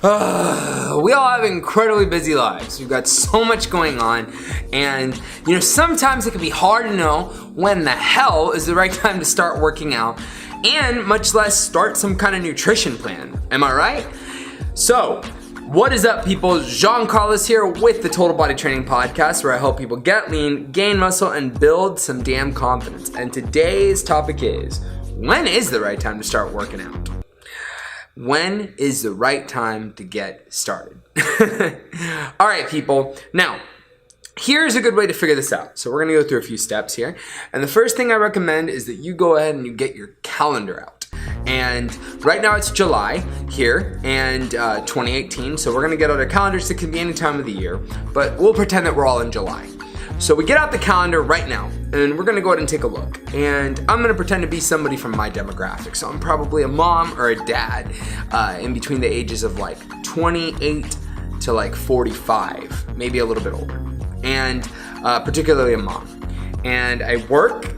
We all have incredibly busy lives. We've got so much going on, and sometimes it can be hard to know when the hell is the right time to start working out, and much less start some kind of nutrition plan. Am I right? So, what is up, people? Jean Carlos here with the Total Body Training Podcast, where I help people get lean, gain muscle, and build some damn confidence. And today's topic is, when is the right time to start working out? When is the right time to get started? All right, people. Now, here's a good way to figure this out. So we're going to go through a few steps here. And the first thing I recommend is that you go ahead and you get your calendar out. And right now it's July here and 2018. So we're going to get out our calendars. It can be any time of the year, but we'll pretend that we're all in July. So we get out the calendar right now, and we're going to go ahead and take a look. And I'm going to pretend to be somebody from my demographic. So I'm probably a mom or a dad in between the ages of like 28 to like 45, maybe a little bit older. And particularly a mom. And I work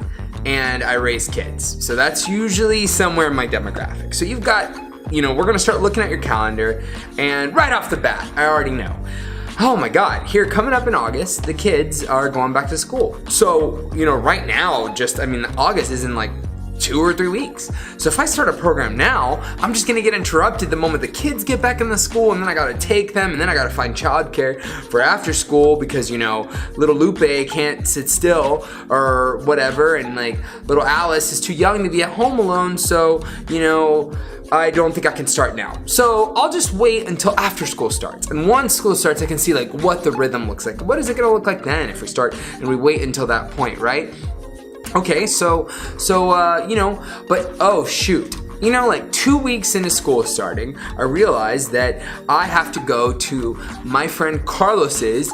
and I raise kids. So that's usually somewhere in my demographic. So you've got, we're going to start looking at your calendar. And right off the bat, I already know. Oh my God, here coming up in August, the kids are going back to school. So, right now, August is in like 2 or 3 weeks. So if I start a program now, I'm just gonna get interrupted the moment the kids get back in the school, and then I gotta take them, and then I gotta find childcare for after school because, little Lupe can't sit still or whatever, and like little Alice is too young to be at home alone, so, I don't think I can start now. So I'll just wait until after school starts. And once school starts, I can see like what the rhythm looks like. What is it gonna look like then if we start and we wait until that point, right? Okay, so but oh shoot. Like 2 weeks into school starting, I realized that I have to go to my friend Carlos's,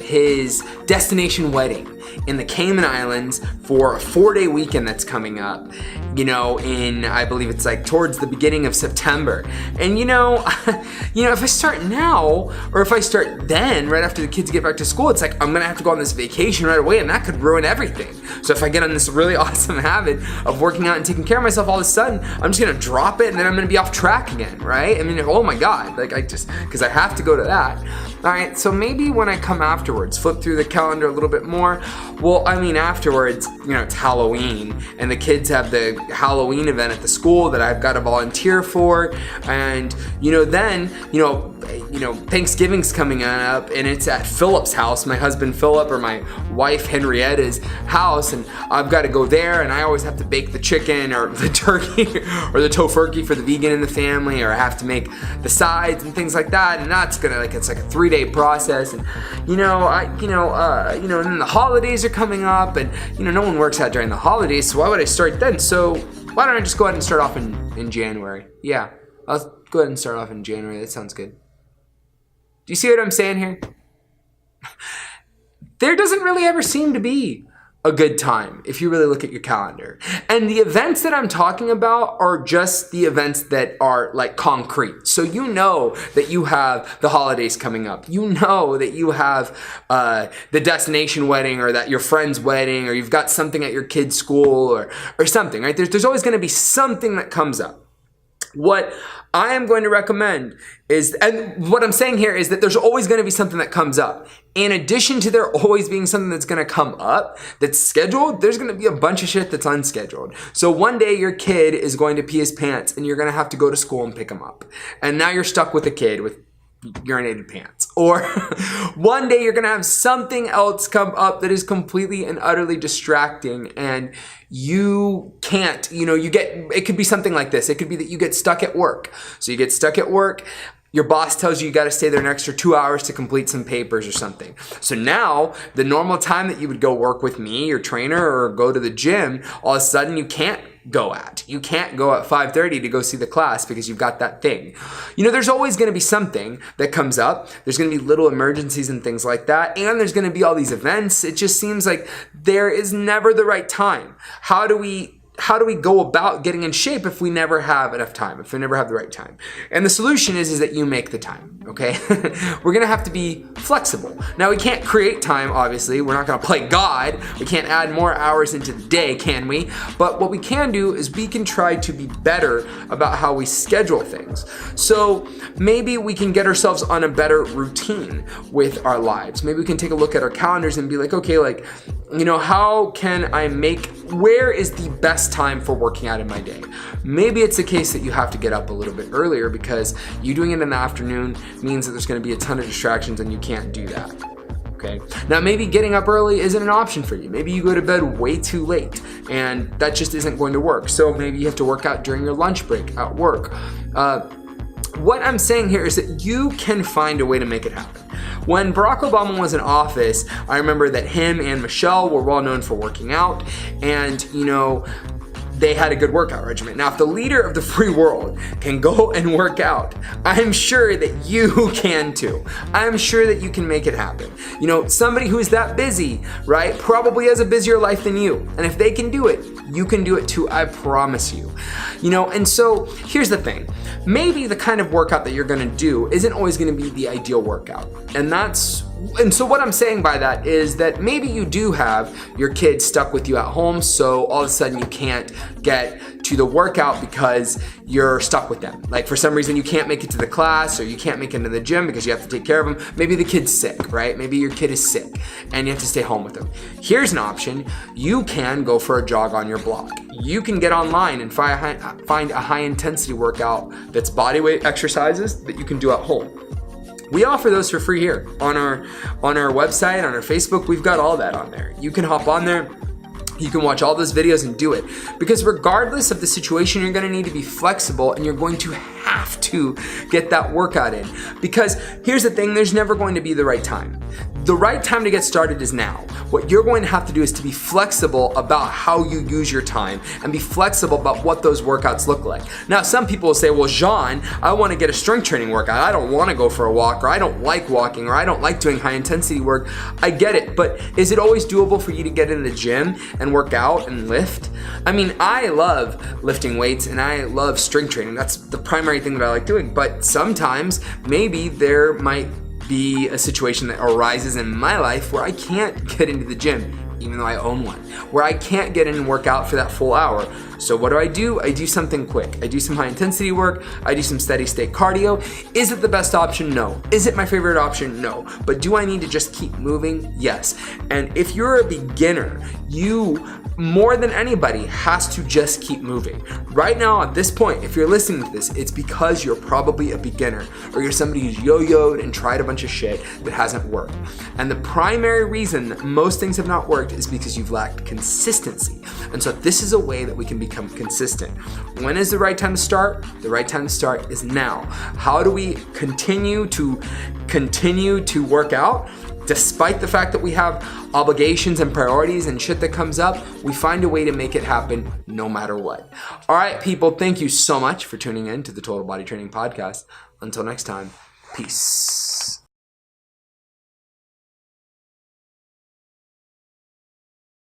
his destination wedding in the Cayman Islands for a 4-day weekend that's coming up, in, I believe it's like towards the beginning of September. And if I start now, or if I start then, right after the kids get back to school, it's like I'm gonna have to go on this vacation right away, and that could ruin everything. So if I get on this really awesome habit of working out and taking care of myself, all of a sudden, I'm just gonna drop it, and then I'm gonna be off track again, right? Oh my God, because I have to go to that. All right, so maybe when I come afterwards, flip through the calendar a little bit more. Well, afterwards, it's Halloween, and the kids have the Halloween event at the school that I've got to volunteer for, and then Thanksgiving's coming up, and it's at Philip's house, my husband Philip, or my wife Henrietta's house, and I've got to go there, and I always have to bake the chicken or the turkey or the tofurkey for the vegan in the family, or I have to make the sides and things like that, and that's gonna it's like a 3-day process, and and then the holidays are coming up, and no one works out during the holidays, so why would I start then? So why don't I just go ahead and start off in January? Yeah, I'll go ahead and start off in January. That sounds good. Do you see what I'm saying here? There doesn't really ever seem to be a good time if you really look at your calendar. And the events that I'm talking about are just the events that are like concrete. So that you have the holidays coming up. That you have the destination wedding, or that your friend's wedding, or you've got something at your kid's school or something, right? There's always gonna be something that comes up. What I am going to recommend is, and what I'm saying here is that there's always going to be something that comes up. In addition to there always being something that's going to come up that's scheduled, there's going to be a bunch of shit that's unscheduled. So one day your kid is going to pee his pants, and you're going to have to go to school and pick him up. And now you're stuck with a kid with urinated pants. Or one day you're gonna have something else come up that is completely and utterly distracting, and you can't, it could be something like this. It could be that you get stuck at work. So you get stuck at work, your boss tells you got to stay there an extra 2 hours to complete some papers or something. So now the normal time that you would go work with me, your trainer, or go to the gym, all of a sudden you can't go at. You can't go at 5:30 to go see the class because you've got that thing. There's always going to be something that comes up. There's going to be little emergencies and things like that. And there's going to be all these events. It just seems like there is never the right time. How do we how do we go about getting in shape if we never have enough time, if we never have the right time? And the solution is that you make the time, okay? We're gonna have to be flexible. Now, we can't create time, obviously. We're not gonna play God. We can't add more hours into the day, can we? But what we can do is we can try to be better about how we schedule things. So maybe we can get ourselves on a better routine with our lives. Maybe we can take a look at our calendars and be like, okay, like, you know, how can I where is the best time for working out in my day? Maybe it's the case that you have to get up a little bit earlier because you doing it in the afternoon means that there's going to be a ton of distractions and you can't do that. Okay. Now, maybe getting up early isn't an option for you. Maybe you go to bed way too late and that just isn't going to work. So maybe you have to work out during your lunch break at work. What I'm saying here is that you can find a way to make it happen. When Barack Obama was in office, I remember that him and Michelle were well known for working out, and, you know, they had a good workout regimen. Now, if the leader of the free world can go and work out, I'm sure that you can too. I'm sure that you can make it happen. You know, somebody who's that busy, right, probably has a busier life than you. And if they can do it, you can do it too, I promise you. You know, and so here's the thing. Maybe the kind of workout that you're gonna do isn't always gonna be the ideal workout. And so what I'm saying by that is that maybe you do have your kids stuck with you at home, so all of a sudden you can't get to the workout because you're stuck with them. Like for some reason you can't make it to the class or you can't make it to the gym because you have to take care of them. Maybe the kid's sick, right? Maybe your kid is sick and you have to stay home with them. Here's an option. You can go for a jog on your block. You can get online and find a high intensity workout that's bodyweight exercises that you can do at home. We offer those for free here on our website, on our Facebook. We've got all that on there. You can hop on there. You can watch all those videos and do it. Because regardless of the situation, you're going to need to be flexible and you're going to have to get that workout in. Because here's the thing, there's never going to be the right time. The right time to get started is now. What you're going to have to do is to be flexible about how you use your time and be flexible about what those workouts look like. Now, some people will say, well, Jean, I want to get a strength training workout. I don't want to go for a walk, or I don't like walking, or I don't like doing high intensity work. I get it, but is it always doable for you to get in the gym and work out and lift? I mean, I love lifting weights and I love strength training. That's the primary thing that I like doing, but sometimes maybe there might be a situation that arises in my life where I can't get into the gym, even though I own one, where I can't get in and work out for that full hour. So what do? I do something quick. I do some high intensity work. I do some steady state cardio. Is it the best option? No. Is it my favorite option? No. But do I need to just keep moving? Yes. And if you're a beginner, you more than anybody has to just keep moving. Right now at this point, if you're listening to this, it's because you're probably a beginner or you're somebody who's yo-yoed and tried a bunch of shit that hasn't worked. And the primary reason that most things have not worked is because you've lacked consistency. And so this is a way that we can become consistent. When is the right time to start? The right time to start is now. How do we continue to work out? Despite the fact that we have obligations and priorities and shit that comes up, we find a way to make it happen no matter what. All right, people, thank you so much for tuning in to the Total Body Training Podcast. Until next time, peace.